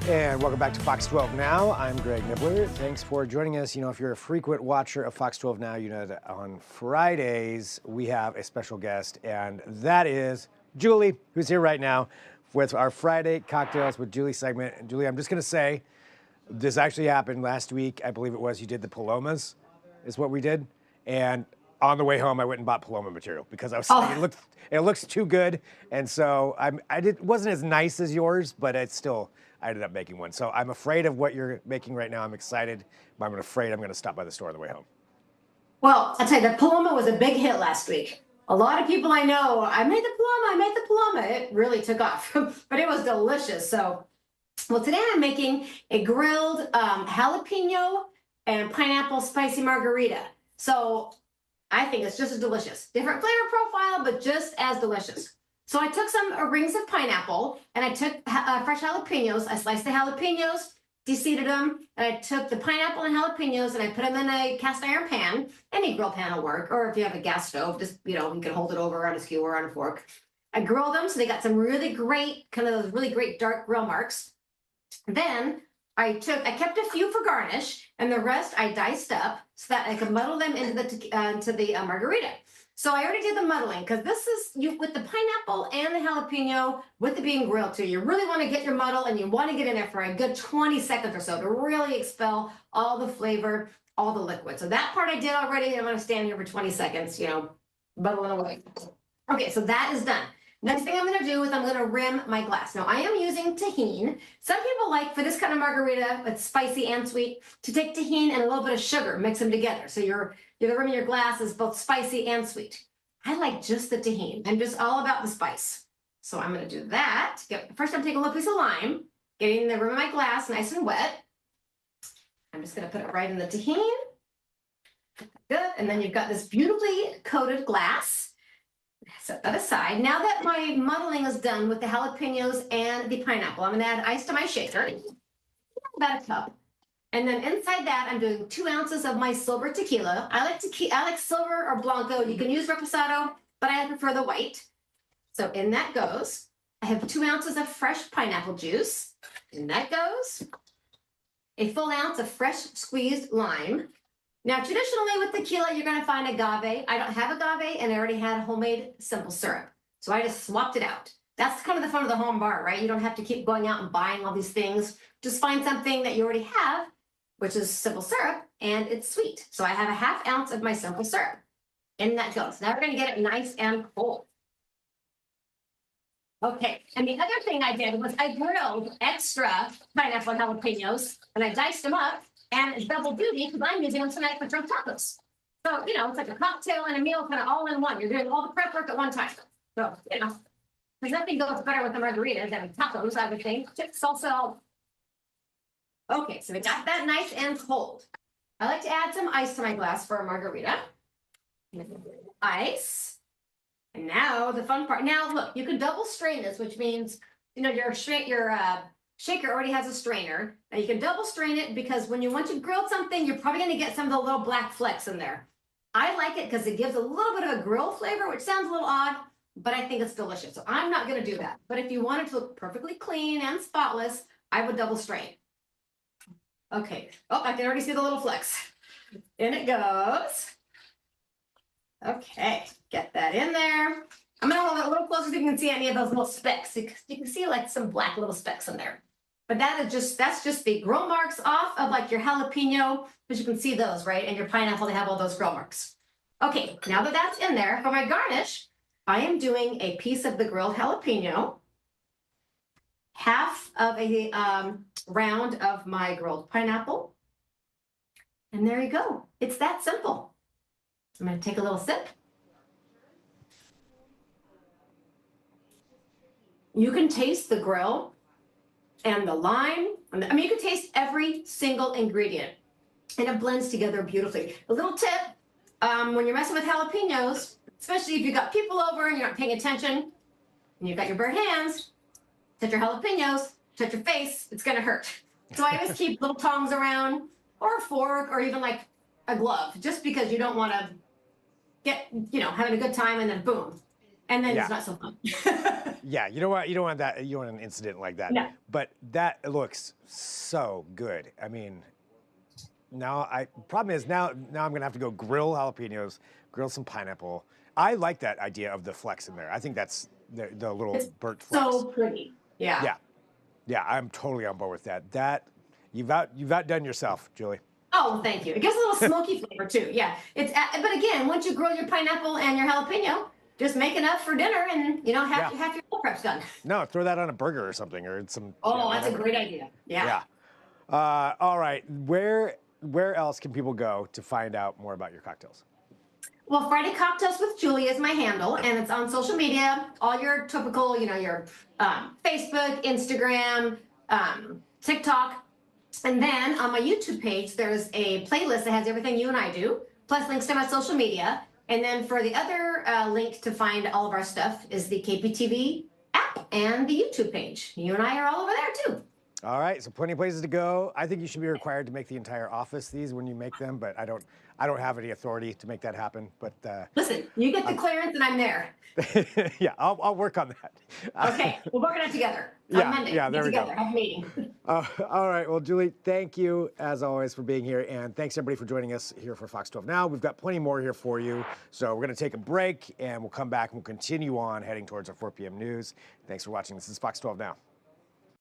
And welcome back to Fox 12 Now. I'm Greg Nibbler. Thanks for joining us. You know, if you're a frequent watcher of Fox 12 Now, you know that on Fridays we have a special guest, and that is Julie, who's here right now with our Friday Cocktails with Julie segment. And Julie, I'm just going to say, this actually happened last week. I believe it was. You did the Palomas, is what we did. And on the way home, I went and bought Paloma material because I was saying it looks too good. And so it wasn't as nice as yours, but it's still, I ended up making one. So I'm afraid of what you're making right now. I'm excited, but I'm afraid I'm going to stop by the store on the way home. Well, I'll tell you, the Paloma was a big hit last week. A lot of people I know, I made the Paloma. It really took off, but it was delicious. So, well, today I'm making a grilled jalapeno and pineapple spicy margarita. So I think it's just as delicious. Different flavor profile, but just as delicious. So I took some rings of pineapple and I took fresh jalapenos. I sliced the jalapenos, de-seeded them, and I took the pineapple and jalapenos and I put them in a cast iron pan. Any grill pan will work, or if you have a gas stove, just, you can hold it over on a skewer or on a fork. I grilled them so they got some really great, kind of those really great dark grill marks. Then I kept a few for garnish, and the rest I diced up so that I could muddle them into the margarita. So I already did the muddling because this is with the pineapple and the jalapeno with it being grilled too. You really want to get your muddle and you want to get in there for a good 20 seconds or so to really expel all the flavor, all the liquid. So that part I did already. I'm going to stand here for 20 seconds, muddling away. Okay, so that is done. Next thing I'm going to do is I'm going to rim my glass. Now, I am using tahini. Some people like, for this kind of margarita, it's spicy and sweet, to take tahini and a little bit of sugar, mix them together. So you're rimming your glass is both spicy and sweet. I like just the tahini. I'm just all about the spice. So I'm going to do that. First, I'm taking a little piece of lime, getting the rim of my glass nice and wet. I'm just going to put it right in the tahini. Good. And then you've got this beautifully coated glass. Set that aside. Now that my muddling is done with the jalapenos and the pineapple, I'm going to add ice to my shaker, about a cup. And then inside that, I'm doing 2 ounces of my silver tequila. I like silver or blanco. You can use reposado, but I prefer the white. So in that goes. I have 2 ounces of fresh pineapple juice. In that goes. A full ounce of fresh squeezed lime. Now, traditionally with tequila, you're going to find agave. I don't have agave, and I already had homemade simple syrup. So I just swapped it out. That's kind of the fun of the home bar, right? You don't have to keep going out and buying all these things. Just find something that you already have, which is simple syrup, and it's sweet. So I have a 1/2 ounce of my simple syrup. In that goes. Now we're going to get it nice and cold. Okay, and the other thing I did was I grilled extra pineapple jalapenos, and I diced them up. And it's double duty because I'm using them tonight for shrimp tacos. So, it's like a cocktail and a meal kind of all in one. You're doing all the prep work at one time. So, because nothing goes better with the margaritas than tacos, I would think. Chips, salsa. Okay, so we got that nice and cold. I like to add some ice to my glass for a margarita. Ice. And now the fun part. Now, look, you can double strain this, which means, your shaker already has a strainer. Now you can double strain it because once you grilled something, you're probably going to get some of the little black flecks in there. I like it because it gives a little bit of a grill flavor, which sounds a little odd, but I think it's delicious. So I'm not going to do that. But if you want it to look perfectly clean and spotless, I would double strain. Okay. Oh, I can already see the little flecks. In it goes. Okay. Get that in there. I'm going to hold it a little closer so you can see any of those little specks. You can see like some black little specks in there. But that's just the grill marks off of like your jalapeno, because you can see those, right? And your pineapple, they have all those grill marks. Okay, now that that's in there, for my garnish, I am doing a piece of the grilled jalapeno, 1/2 of a round of my grilled pineapple. And there you go. It's that simple. I'm going to take a little sip. You can taste the grill and the lime. You can taste every single ingredient, and it blends together beautifully. A little tip, when you're messing with jalapenos, especially if you've got people over and you're not paying attention, and you've got your bare hands, touch your jalapenos, touch your face, it's going to hurt. So I always keep little tongs around, or a fork, or even like a glove, just because you don't want to get, having a good time and then boom. and then Yeah. it's not so fun. Yeah, you don't want that. You don't want an incident like that. No. But that looks so good. I mean, problem is now I'm gonna have to go grill jalapenos, grill some pineapple. I like that idea of the flecks in there. I think that's the little It's burnt flecks. so pretty. Yeah. Yeah, yeah, I'm totally on board with that. You've outdone yourself, Julie. Oh, thank you. It gives a little smoky flavor too. Yeah. But again, once you grill your pineapple and your jalapeno, just make enough for dinner, and half your meal prep's done. No, throw that on a burger or something, or some. Oh, that's a great idea. Yeah. Yeah. All right. Where else can people go to find out more about your cocktails? Well, Friday Cocktails with Julie is my handle, and it's on social media. All your typical, your Facebook, Instagram, TikTok. And then on my YouTube page, there's a playlist that has everything you and I do, plus links to my social media. And then for the other link to find all of our stuff is the KPTV app and the YouTube page. You and I are all over there too. All right, so plenty of places to go. I think you should be required to make the entire office these when you make them, but I don't have any authority to make that happen. But listen, you get the clearance, and I'm there. Yeah, I'll work on that. Okay, we'll work on it together. Yeah, On Monday, yeah, there we go. Have a meeting. All right, well, Julie, thank you as always for being here, and thanks everybody for joining us here for Fox 12 Now. We've got plenty more here for you, so we're going to take a break, and we'll come back and we'll continue on heading towards our 4 p.m. news. Thanks for watching. This is Fox 12 Now.